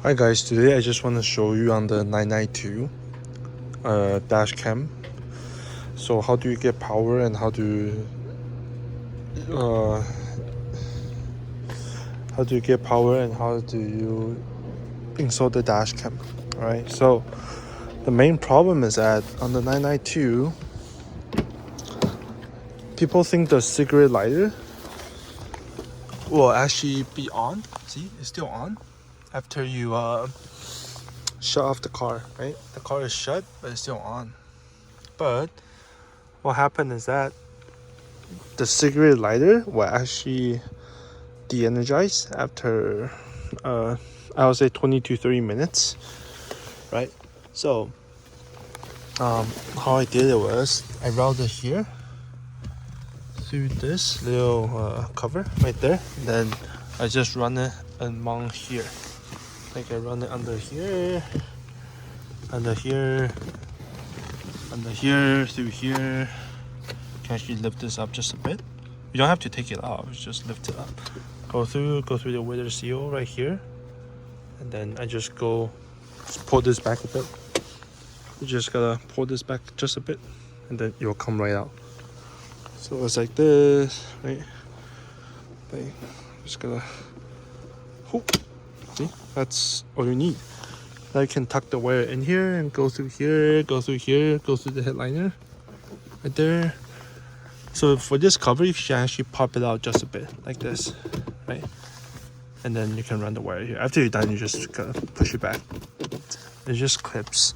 Hi guys, today I just want to show you on the 992 dash cam. So how do you get power and how do you get power and how do you install the dash cam? Alright, so the main problem is that on the 992 people think the cigarette lighter will actually be on. See, it's still on after you shut off the car, right? The car is shut but it's still on. But what happened is that the cigarette lighter will actually de-energize after I would say 20 to 30 minutes, right? So how I did it was I routed here through this little cover right there, and then I just run it among here, like I run it under here, through here. Can actually lift this up just a bit. You don't have to take it off, just lift it up. Go through the weather seal right here, and then I just pull this back a bit. You just gotta pull this back just a bit, and then it will come right out. So it's like this, right? Just gotta hoop. See, that's all you need. Now you can tuck the wire in here and go through here, go through the headliner, right there. So for this cover, you should actually pop it out just a bit, like this, right? And then you can run the wire here. After you're done, you just gotta push it back. It just clips,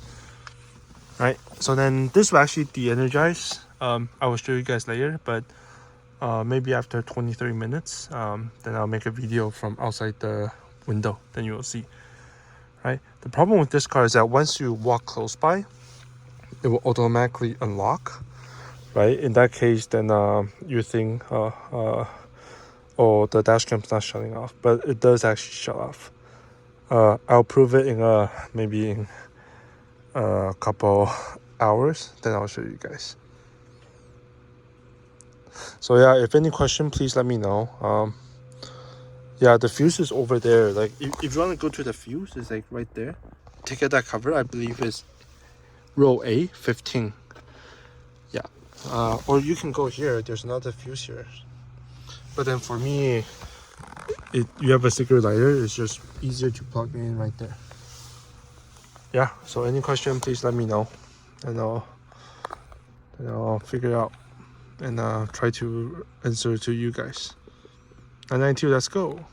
right? So then this will actually de-energize. I will show you guys later, but maybe after 20-30 minutes, then I'll make a video from outside the window. Then you will see, right? The problem with this car is that once you walk close by, it will automatically unlock. Right, in that case, then you think, oh, the dash cam's not shutting off, but it does actually shut off. I'll prove it in maybe in a couple hours, then I'll show you guys. So yeah, if any question, please let me know. Yeah, the fuse is over there. Like if you want to go to the fuse, it's like right there. Take out that cover, I believe is row A 15. Yeah. Or you can go here. There's another fuse here. But then for me, you have a cigarette lighter. It's just easier to plug in right there. Yeah. So any question, please let me know, and I'll figure it out and try to answer to you guys. And 92, let's go.